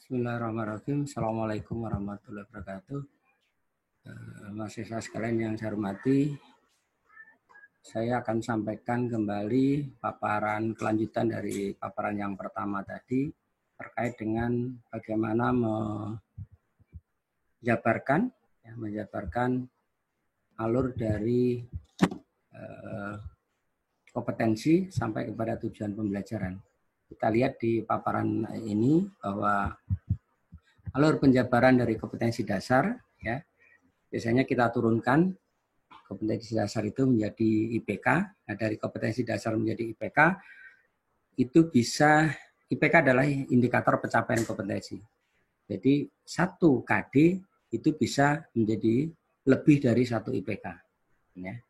Bismillahirrahmanirrahim. Assalamualaikum warahmatullahi wabarakatuh. Mahasiswa sekalian yang saya hormati, saya akan sampaikan kembali paparan kelanjutan dari paparan yang pertama tadi terkait dengan bagaimana menjabarkan alur dari kompetensi sampai kepada tujuan pembelajaran. Kita lihat di paparan ini bahwa alur penjabaran dari kompetensi dasar, ya, biasanya kita turunkan kompetensi dasar itu menjadi IPK. Nah, dari kompetensi dasar menjadi IPK, itu bisa, IPK adalah indikator pencapaian kompetensi. Jadi 1 KD itu bisa menjadi lebih dari 1 IPK. Ya.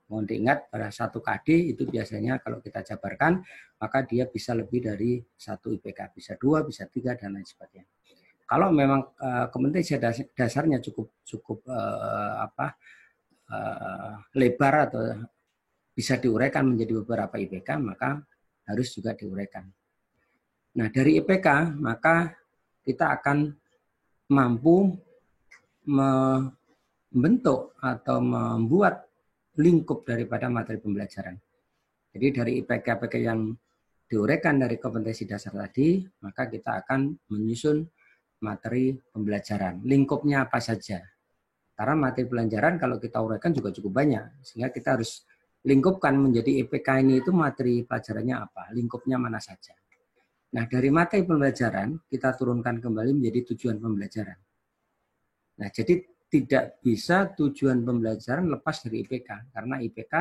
Mohon diingat pada 1 KD itu biasanya kalau kita jabarkan, maka dia bisa lebih dari 1 IPK. Bisa 2, bisa 3, dan lain sebagainya. Kalau memang kompetensi dasarnya cukup lebar atau bisa diuraikan menjadi beberapa IPK, maka harus juga diuraikan. Nah, dari IPK, maka kita akan mampu membentuk atau membuat lingkup daripada materi pembelajaran. Jadi dari IPK-IPK yang diuraikan dari kompetensi dasar tadi, maka kita akan menyusun materi pembelajaran. Lingkupnya apa saja? Karena materi pembelajaran kalau kita uraikan juga cukup banyak, sehingga kita harus lingkupkan menjadi IPK ini itu materi pelajarannya apa, lingkupnya mana saja. Nah, dari materi pembelajaran kita turunkan kembali menjadi tujuan pembelajaran. Nah, jadi tidak bisa tujuan pembelajaran lepas dari IPK, karena IPK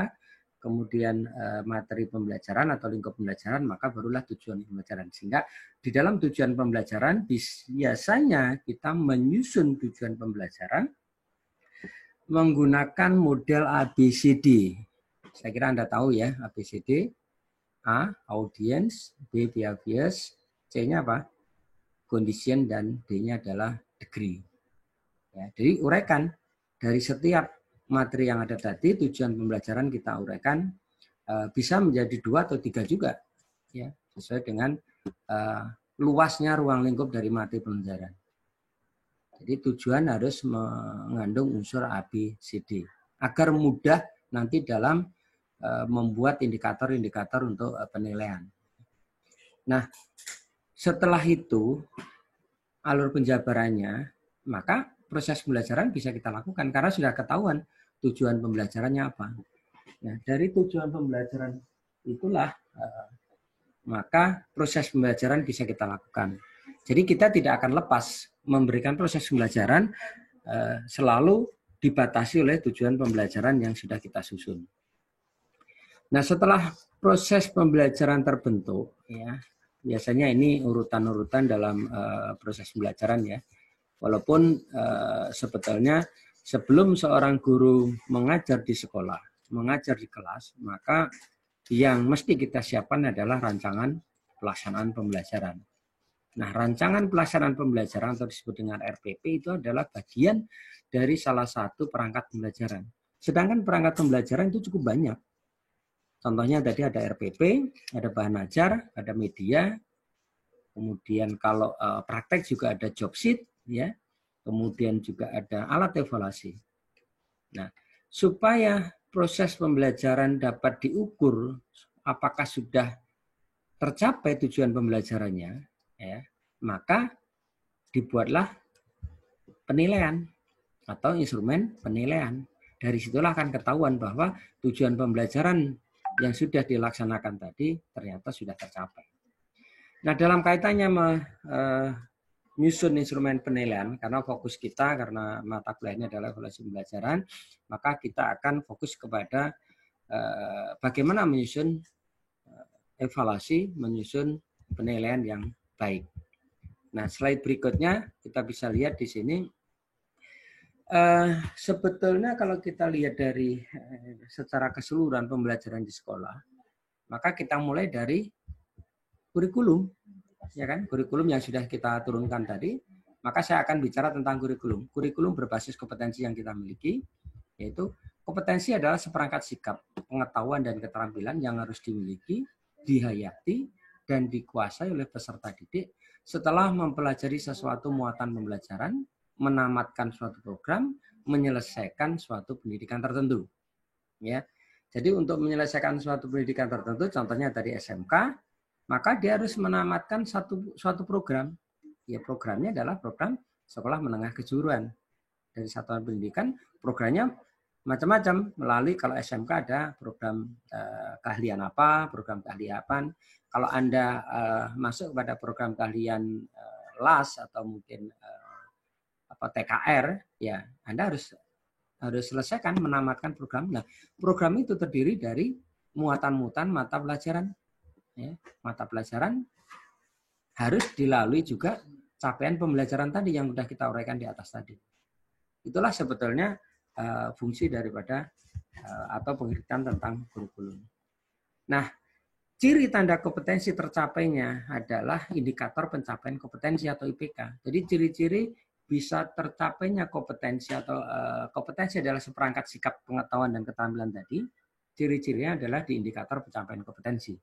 kemudian materi pembelajaran atau lingkup pembelajaran, maka barulah tujuan pembelajaran. Sehingga di dalam tujuan pembelajaran biasanya kita menyusun tujuan pembelajaran menggunakan model ABCD. Saya kira Anda tahu ya ABCD. A, audience, B, behaviors, C-nya apa? Condition, dan D-nya adalah degree. Ya, jadi uraikan dari setiap materi yang ada tadi, tujuan pembelajaran kita uraikan bisa menjadi 2 atau 3 juga, ya, sesuai dengan luasnya ruang lingkup dari materi pembelajaran. Jadi tujuan harus mengandung unsur A, B, C, D agar mudah nanti dalam membuat indikator-indikator untuk penilaian. Nah, setelah itu alur penjabarannya, maka proses pembelajaran bisa kita lakukan karena sudah ketahuan tujuan pembelajarannya apa. Nah, dari tujuan pembelajaran itulah maka proses pembelajaran bisa kita lakukan. Jadi kita tidak akan lepas memberikan proses pembelajaran selalu dibatasi oleh tujuan pembelajaran yang sudah kita susun. Nah, setelah proses pembelajaran terbentuk, ya, biasanya ini urutan-urutan dalam proses pembelajaran ya. Walaupun sebetulnya sebelum seorang guru mengajar di sekolah, mengajar di kelas, maka yang mesti kita siapkan adalah rancangan pelaksanaan pembelajaran. Nah, rancangan pelaksanaan pembelajaran atau disebut dengan RPP itu adalah bagian dari salah satu perangkat pembelajaran. Sedangkan perangkat pembelajaran itu cukup banyak. Contohnya tadi ada RPP, ada bahan ajar, ada media, kemudian kalau praktek juga ada job sheet, ya, kemudian juga ada alat evaluasi. Nah, supaya proses pembelajaran dapat diukur apakah sudah tercapai tujuan pembelajarannya, ya, maka dibuatlah penilaian atau instrumen penilaian. Dari situlah akan ketahuan bahwa tujuan pembelajaran yang sudah dilaksanakan tadi ternyata sudah tercapai. Nah, dalam kaitannya menyusun instrumen penilaian, karena fokus kita, karena mata kuliahnya adalah evaluasi pembelajaran, maka kita akan fokus kepada bagaimana menyusun evaluasi, menyusun penilaian yang baik. Nah, slide berikutnya kita bisa lihat di sini. Sebetulnya kalau kita lihat dari secara keseluruhan pembelajaran di sekolah, maka kita mulai dari kurikulum, ya kan? Kurikulum yang sudah kita turunkan tadi, maka saya akan bicara tentang kurikulum. Kurikulum berbasis kompetensi yang kita miliki, yaitu kompetensi adalah seperangkat sikap, pengetahuan dan keterampilan yang harus dimiliki, dihayati, dan dikuasai oleh peserta didik setelah mempelajari sesuatu muatan pembelajaran, menamatkan suatu program, menyelesaikan suatu pendidikan tertentu. Ya. Jadi untuk menyelesaikan suatu pendidikan tertentu, contohnya dari SMK, maka dia harus menamatkan suatu program. Ya, programnya adalah program sekolah menengah kejuruan. Dari satuan pendidikan, programnya macam-macam. Melalui kalau SMK ada program keahlian apa, program keahlian apa. Kalau Anda masuk pada program keahlian LAS atau mungkin TKR, ya Anda harus selesaikan menamatkan program. Nah, program itu terdiri dari muatan-muatan mata pelajaran. Ya, mata pelajaran harus dilalui juga capaian pembelajaran tadi yang sudah kita uraikan di atas tadi. Itulah sebetulnya fungsi daripada atau pengertian tentang kurikulum. Nah, ciri tanda kompetensi tercapainya adalah indikator pencapaian kompetensi atau IPK. Jadi ciri-ciri bisa tercapainya kompetensi atau kompetensi adalah seperangkat sikap pengetahuan dan keterampilan tadi. Ciri-cirinya adalah di indikator pencapaian kompetensi.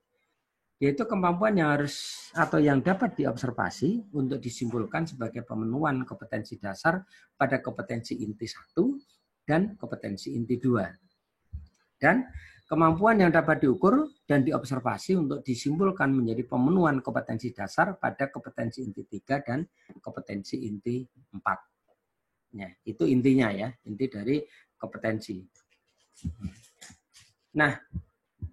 Yaitu kemampuan yang harus atau yang dapat diobservasi untuk disimpulkan sebagai pemenuhan kompetensi dasar pada kompetensi inti 1 dan kompetensi inti 2. Dan kemampuan yang dapat diukur dan diobservasi untuk disimpulkan menjadi pemenuhan kompetensi dasar pada kompetensi inti 3 dan kompetensi inti 4. Ya, itu intinya ya, inti dari kompetensi. Nah,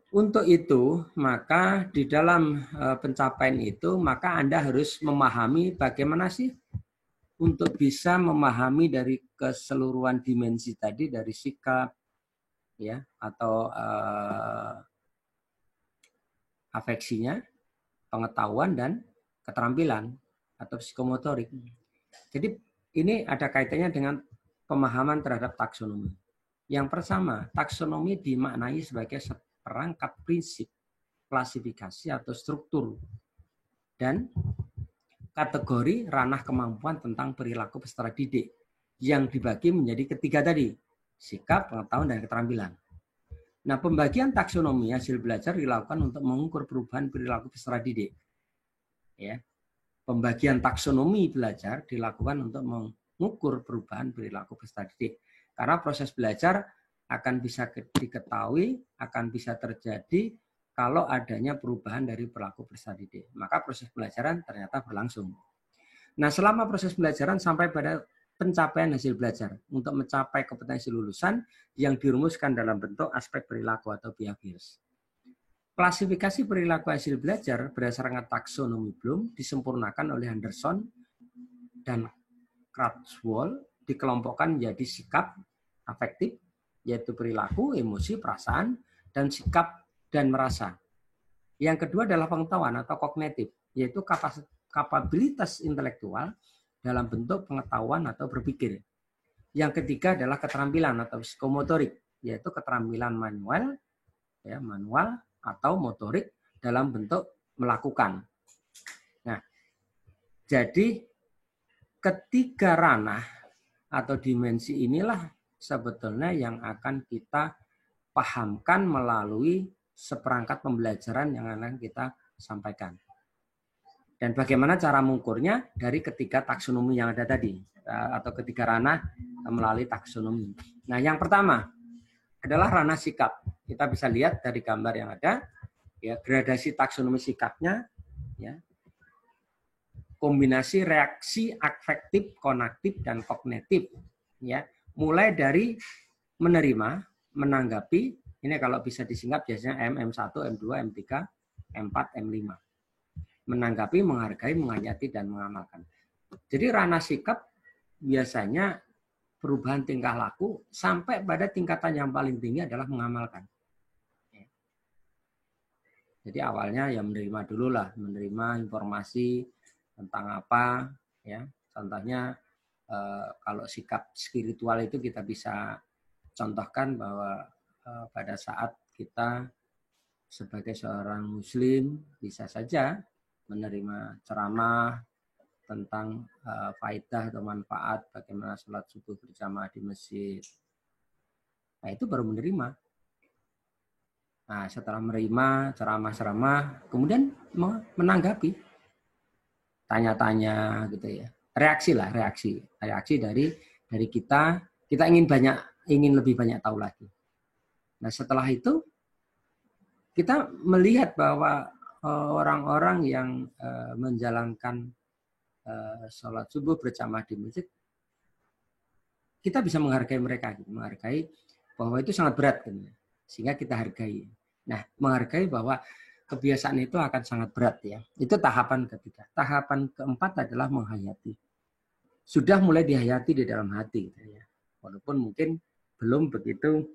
untuk itu, maka di dalam pencapaian itu, maka Anda harus memahami bagaimana sih untuk bisa memahami dari keseluruhan dimensi tadi, dari sikap, ya, atau afeksinya, pengetahuan dan keterampilan atau psikomotorik. Jadi ini ada kaitannya dengan pemahaman terhadap taksonomi. Yang pertama, taksonomi dimaknai sebagai perangkat prinsip, klasifikasi atau struktur, dan kategori ranah kemampuan tentang perilaku peserta didik yang dibagi menjadi ketiga tadi, sikap, pengetahuan, dan keterampilan. Nah, pembagian taksonomi hasil belajar dilakukan untuk mengukur perubahan perilaku peserta didik. Ya, pembagian taksonomi belajar dilakukan untuk mengukur perubahan perilaku peserta didik. Karena proses belajar akan bisa diketahui, akan bisa terjadi kalau adanya perubahan dari perilaku peserta didik. Maka proses pelajaran ternyata berlangsung. Nah, selama proses pelajaran sampai pada pencapaian hasil belajar untuk mencapai kompetensi lulusan yang dirumuskan dalam bentuk aspek perilaku atau behaviors. Klasifikasi perilaku hasil belajar berdasarkan taksonomi Bloom disempurnakan oleh Henderson dan Krathwohl, dikelompokkan menjadi sikap, afektif, yaitu perilaku, emosi, perasaan, dan sikap dan merasa. Yang kedua adalah pengetahuan atau kognitif, yaitu kapabilitas intelektual dalam bentuk pengetahuan atau berpikir. Yang ketiga adalah keterampilan atau psikomotorik, yaitu keterampilan manual, ya, manual atau motorik dalam bentuk melakukan. Nah, jadi ketiga ranah atau dimensi inilah sebetulnya yang akan kita pahamkan melalui seperangkat pembelajaran yang akan kita sampaikan. Dan bagaimana cara mengukurnya dari ketiga taksonomi yang ada tadi, atau ketiga ranah melalui taksonomi. Nah, yang pertama adalah ranah sikap. Kita bisa lihat dari gambar yang ada, ya, gradasi taksonomi sikapnya, ya, kombinasi reaksi afektif, konaktif, dan kognitif. Ya, mulai dari menerima, menanggapi, ini kalau bisa disingkat biasanya M1, M2, M3, M4, M5. Menanggapi, menghargai, menghayati, dan mengamalkan. Jadi ranah sikap biasanya perubahan tingkah laku sampai pada tingkatan yang paling tinggi adalah mengamalkan. Jadi awalnya ya menerima dulu lah, menerima informasi tentang apa, ya. Contohnya kalau sikap spiritual itu kita bisa contohkan bahwa pada saat kita sebagai seorang muslim bisa saja menerima ceramah tentang faedah atau manfaat bagaimana sholat subuh berjamaah di masjid. Nah, itu baru menerima. Nah, setelah menerima ceramah-ceramah, kemudian menanggapi, tanya-tanya gitu ya. Reaksi lah, reaksi dari kita. Kita ingin lebih banyak tahu lagi. Nah, setelah itu kita melihat bahwa orang-orang yang menjalankan sholat subuh berjamaah di masjid, kita bisa menghargai mereka, menghargai bahwa itu sangat berat, sehingga kita hargai. Nah, menghargai bahwa kebiasaan itu akan sangat berat ya. Itu tahapan ketiga. Tahapan keempat adalah menghayati. Sudah mulai dihayati di dalam hati, ya. Walaupun mungkin belum begitu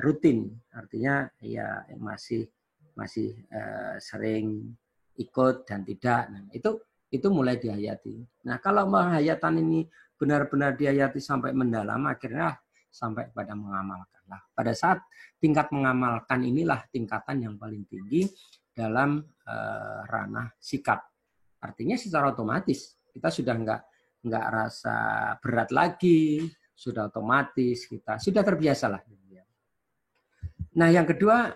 rutin, artinya ya masih sering ikut dan tidak. Nah, itu mulai dihayati. Nah, kalau menghayatan ini benar-benar dihayati sampai mendalam, akhirnya sampai pada mengamalkan. Nah, pada saat tingkat mengamalkan inilah tingkatan yang paling tinggi dalam ranah sikap. Artinya secara otomatis kita sudah nggak rasa berat lagi, sudah otomatis kita sudah terbiasa lah. Nah, yang kedua,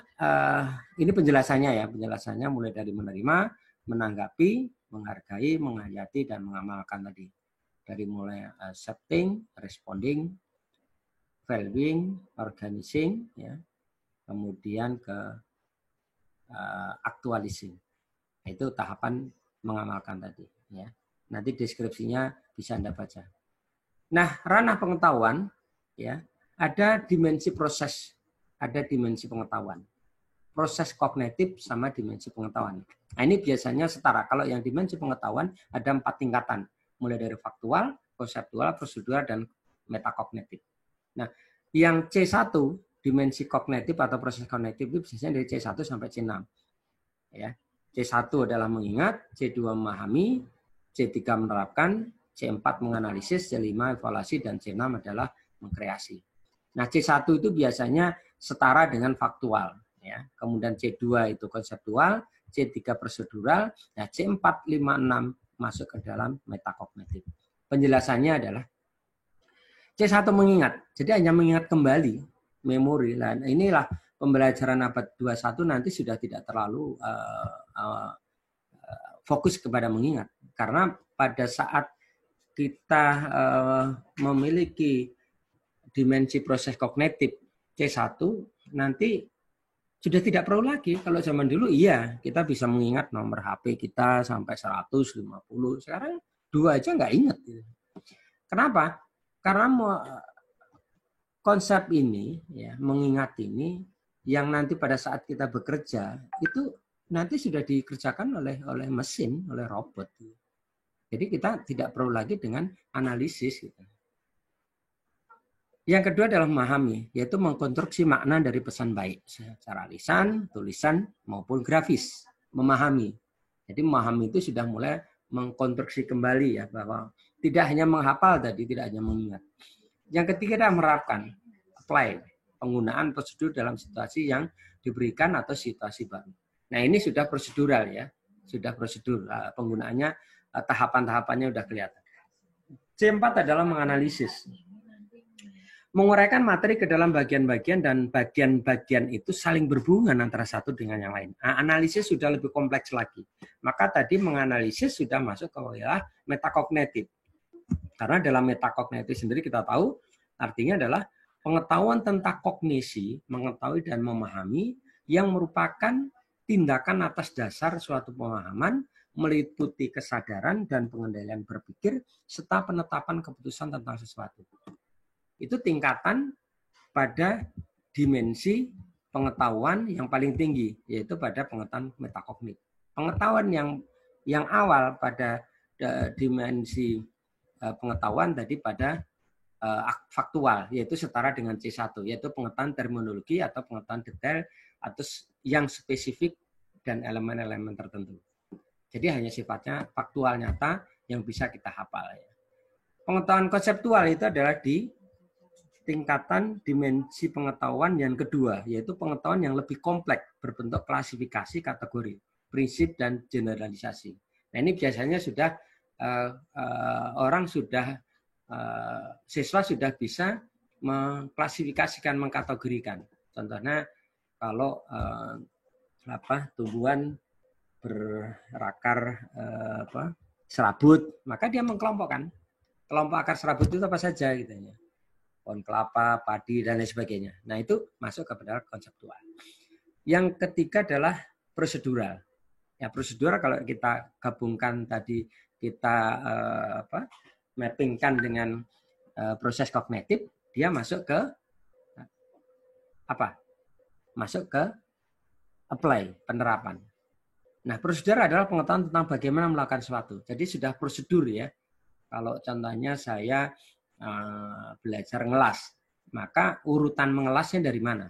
ini penjelasannya ya, penjelasannya mulai dari menerima, menanggapi, menghargai, menghayati, dan mengamalkan tadi. Dari mulai accepting, responding, valuing, organizing, ya, kemudian ke actualizing. Itu tahapan mengamalkan tadi. Ya. Nanti deskripsinya bisa Anda baca. Nah, ranah pengetahuan, ya, ada dimensi proses, ada dimensi pengetahuan. Proses kognitif sama dimensi pengetahuan. Nah, ini biasanya setara. Kalau yang dimensi pengetahuan ada 4 tingkatan. Mulai dari faktual, konseptual, prosedural, dan metakognitif. Nah, yang C1, dimensi kognitif atau proses kognitif itu biasanya dari C1 sampai C6. Ya. C1 adalah mengingat, C2 memahami, C3 menerapkan, C4 menganalisis, C5 evaluasi, dan C6 adalah mengkreasi. Nah, C1 itu biasanya setara dengan faktual. Ya. Kemudian C2 itu konseptual, C3 prosedural, nah C4, 5, 6 masuk ke dalam metakognitif. Penjelasannya adalah C1 mengingat, jadi hanya mengingat kembali, memori. Nah, inilah pembelajaran abad 21 nanti sudah tidak terlalu fokus kepada mengingat. Karena pada saat kita memiliki dimensi proses kognitif C1, nanti sudah tidak perlu lagi. Kalau zaman dulu iya, kita bisa mengingat nomor HP kita sampai 150. Sekarang 2 aja nggak ingat. Kenapa? Karena konsep ini, ya, mengingat ini, yang nanti pada saat kita bekerja, itu nanti sudah dikerjakan oleh mesin, oleh robot. Jadi kita tidak perlu lagi dengan analisis. Gitu. Yang kedua adalah memahami, yaitu mengkonstruksi makna dari pesan baik secara lisan, tulisan, maupun grafis. Memahami. Jadi memahami itu sudah mulai mengkonstruksi kembali ya, bahwa tidak hanya menghafal tadi, tidak hanya mengingat. Yang ketiga adalah menerapkan, apply, penggunaan prosedur dalam situasi yang diberikan atau situasi baru. Nah, ini sudah prosedural ya, sudah prosedur penggunaannya, tahapan-tahapannya sudah kelihatan. C4 adalah menganalisis. Menguraikan materi ke dalam bagian-bagian dan bagian-bagian itu saling berhubungan antara satu dengan yang lain. Nah, analisis sudah lebih kompleks lagi. Maka tadi menganalisis sudah masuk ke wilayah metakognitif. Karena dalam metakognitif sendiri kita tahu artinya adalah pengetahuan tentang kognisi, mengetahui dan memahami yang merupakan tindakan atas dasar suatu pemahaman, meliputi kesadaran dan pengendalian berpikir serta penetapan keputusan tentang sesuatu. Itu tingkatan pada dimensi pengetahuan yang paling tinggi, yaitu pada pengetahuan metakognitif. Pengetahuan yang awal pada dimensi pengetahuan tadi pada faktual, yaitu setara dengan C1, yaitu pengetahuan terminologi atau pengetahuan detail atau yang spesifik dan elemen-elemen tertentu. Jadi hanya sifatnya faktual nyata yang bisa kita hafal. Pengetahuan konseptual itu adalah di tingkatan dimensi pengetahuan yang kedua, yaitu pengetahuan yang lebih kompleks, berbentuk klasifikasi, kategori, prinsip, dan generalisasi. Nah, ini biasanya sudah orang sudah siswa sudah bisa mengklasifikasikan, mengkategorikan. Contohnya kalau tumbuhan berakar serabut, maka dia mengkelompokkan. Kelompok akar serabut itu apa saja gitu ya. Pohon kelapa, padi dan lain sebagainya. Nah, itu masuk kepada konseptual. Yang ketiga adalah prosedural. Ya, prosedural kalau kita gabungkan tadi, kita mappingkan dengan proses kognitif, dia masuk ke apa? Masuk ke apply, penerapan. Nah, prosedur adalah pengetahuan tentang bagaimana melakukan sesuatu. Jadi sudah prosedur ya. Kalau contohnya saya belajar ngelas, maka urutan mengelasnya dari mana?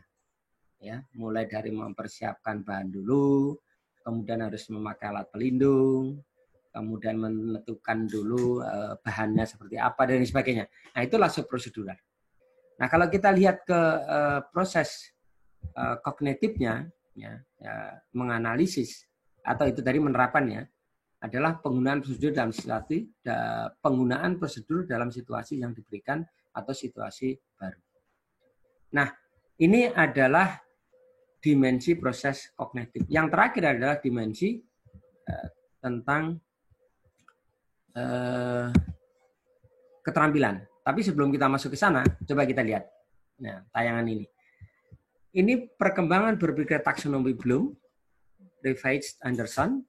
Ya, mulai dari mempersiapkan bahan dulu, kemudian harus memakai alat pelindung, kemudian menentukan dulu bahannya seperti apa dan sebagainya. Nah, itu langsung prosedural. Nah, kalau kita lihat ke proses kognitifnya, ya, menganalisis atau itu dari menerapannya adalah penggunaan prosedur dalam situasi yang diberikan atau situasi baru. Nah, ini adalah dimensi proses kognitif. Yang terakhir adalah dimensi tentang keterampilan. Tapi sebelum kita masuk ke sana, coba kita lihat. Nah, tayangan ini. Ini perkembangan berpikir taksonomi Bloom, Revaged Anderson,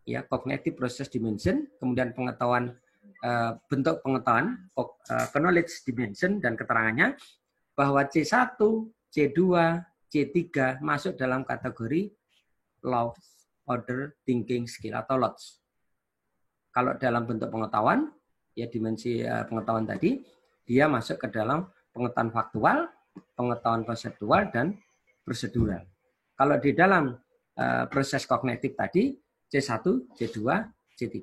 ya, cognitive process dimension, kemudian pengetahuan, bentuk pengetahuan, knowledge dimension dan keterangannya bahwa C1, C2, C3 masuk dalam kategori law order thinking skill atau LOTS. Kalau dalam bentuk pengetahuan, ya dimensi pengetahuan tadi, dia masuk ke dalam pengetahuan faktual, pengetahuan konseptual dan prosedural. Kalau di dalam proses kognitif tadi C1, C2, C3.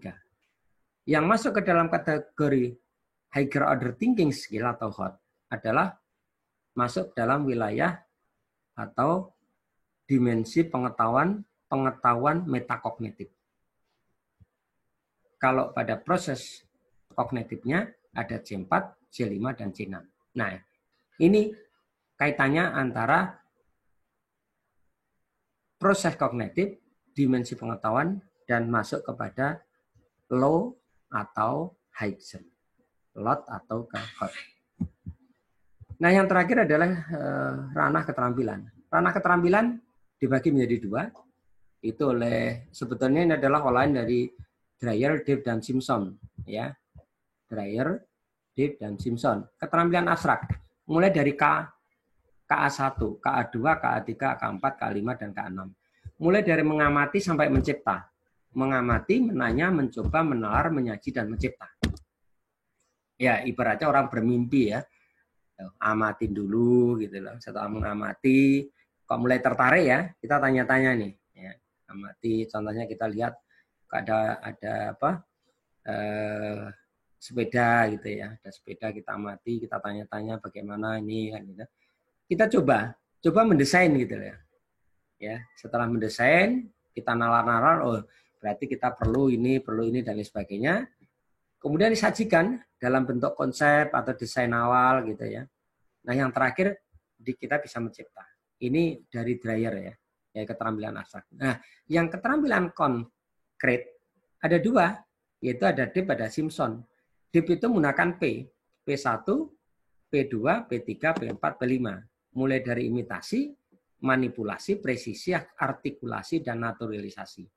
Yang masuk ke dalam kategori higher order thinking skill atau HOT adalah masuk dalam wilayah atau dimensi pengetahuan metakognitif. Kalau pada proses kognitifnya ada C4, C5, dan C6. Nah, ini kaitannya antara proses kognitif, dimensi pengetahuan, dan masuk kepada low atau higher, lot atau hot. Nah, yang terakhir adalah ranah keterampilan. Ranah keterampilan dibagi menjadi dua. Itu sebetulnya ini adalah olahan dari Dreyer, Dave, dan Simpson. Ya, Dreyer, Dave, dan Simpson. Keterampilan abstrak, mulai dari KA1, KA2, KA3, KA4, KA5, dan KA6. Mulai dari mengamati sampai mencipta. Mengamati, menanya, mencoba, menalar, menyaji, dan mencipta. Ya, ibaratnya orang bermimpi ya. Amatin dulu gitu loh. Setelah mengamati, kok mulai tertarik ya, kita tanya-tanya nih. Ya, amati, contohnya kita lihat ada sepeda gitu ya. Ada sepeda kita amati, kita tanya-tanya bagaimana ini kan gitu. Kita coba mendesain gitu ya. Ya, setelah mendesain, kita nalar-nalar, oh berarti kita perlu ini dan lain sebagainya. Kemudian disajikan dalam bentuk konsep atau desain awal gitu ya. Nah, yang terakhir kita bisa mencipta. Ini dari Dreyer ya keterampilan abstrak. Nah, yang keterampilan konkret ada dua, yaitu ada Dave, ada Simpson. Dave itu menggunakan P1, P2, P3, P4, P5. Mulai dari imitasi, manipulasi, presisi, artikulasi, dan naturalisasi.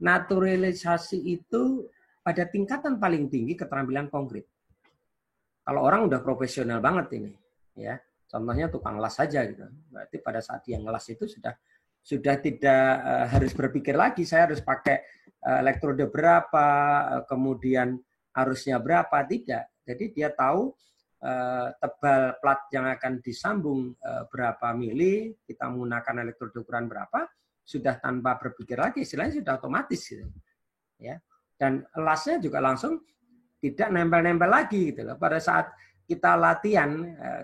Naturalisasi itu pada tingkatan paling tinggi keterampilan konkret. Kalau orang udah profesional banget ini, ya contohnya tukang las saja gitu. Berarti pada saat dia ngelas itu sudah tidak harus berpikir lagi, saya harus pakai elektrode berapa, kemudian arusnya berapa, tidak. Jadi dia tahu tebal plat yang akan disambung berapa mili, kita menggunakan elektrode ukuran berapa, sudah tanpa berpikir lagi, istilahnya sudah otomatis gitu. Ya. Dan lasnya juga langsung tidak nempel-nempel lagi gitu loh. Pada saat kita latihan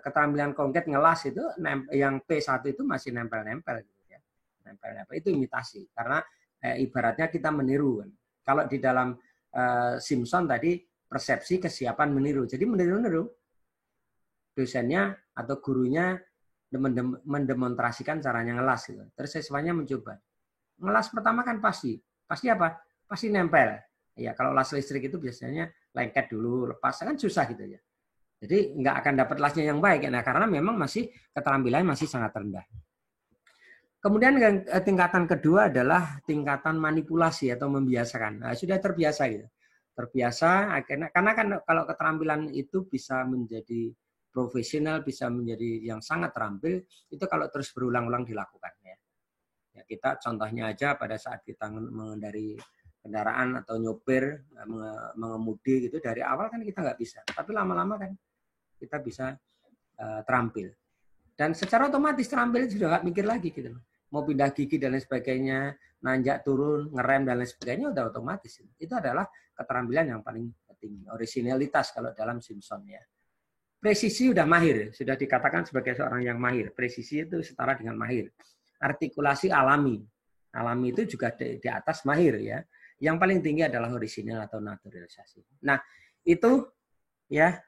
keterampilan konkret ngelas itu yang P1 itu masih nempel-nempel gitu ya. Nempel-nempel itu imitasi karena ibaratnya kita meniru kan. Kalau di dalam Simpson tadi persepsi kesiapan meniru. Jadi meniru-niru dosennya atau gurunya mendemonstrasikan caranya ngelas gitu. Terus siswanya mencoba. Ngelas pertama kan pasti apa? Pasti nempel. Ya kalau las listrik itu biasanya lengket dulu, lepas kan susah gitu ya. Jadi nggak akan dapat lasnya yang baik. Nah karena memang masih keterampilan masih sangat rendah. Kemudian yang tingkatan kedua adalah tingkatan manipulasi atau membiasakan. Nah, sudah terbiasa gitu. Terbiasa akhirnya karena kan kalau keterampilan itu bisa menjadi profesional, bisa menjadi yang sangat terampil, itu kalau terus berulang-ulang dilakukan ya. Ya, kita contohnya aja pada saat kita mengendari kendaraan atau nyopir, mengemudi gitu dari awal kan kita nggak bisa, tapi lama-lama kan kita bisa terampil. Dan secara otomatis terampil sudah nggak mikir lagi gitu. Mau pindah gigi dan lain sebagainya, nanjak turun, ngerem dan lain sebagainya udah otomatis. Itu adalah keterampilan yang paling tinggi. Originalitas kalau dalam Simpson ya. Presisi udah mahir, sudah dikatakan sebagai seorang yang mahir. Presisi itu setara dengan mahir. Artikulasi alami. Alami itu juga di atas mahir ya. Yang paling tinggi adalah original atau naturalisasi. Nah, itu ya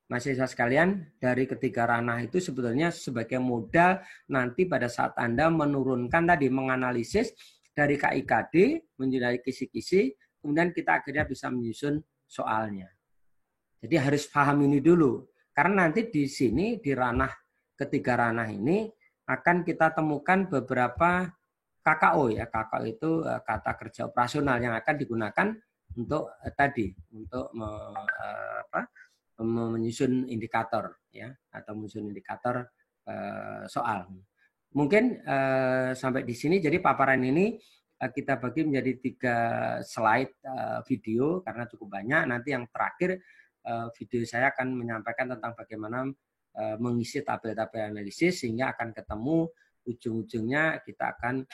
mahasiswa sekalian, dari ketiga ranah itu sebetulnya sebagai modal nanti pada saat Anda menurunkan tadi, menganalisis dari KIKD menjadi kisi-kisi, kemudian kita akhirnya bisa menyusun soalnya. Jadi harus paham ini dulu. Karena nanti di sini, di ranah ketiga ranah ini, akan kita temukan beberapa KKO ya. KKO itu kata kerja operasional yang akan digunakan untuk tadi, untuk menyusun indikator ya, atau menyusun indikator soal. Mungkin sampai di sini. Jadi paparan ini kita bagi menjadi 3 slide video karena cukup banyak. Nanti yang terakhir video saya akan menyampaikan tentang bagaimana mengisi tabel-tabel analisis sehingga akan ketemu ujung-ujungnya kita akan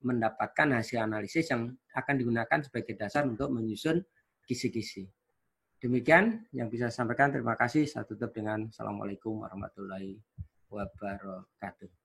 mendapatkan hasil analisis yang akan digunakan sebagai dasar untuk menyusun kisi-kisi. Demikian yang bisa saya sampaikan. Terima kasih. Saya tutup dengan Assalamualaikum warahmatullahi wabarakatuh.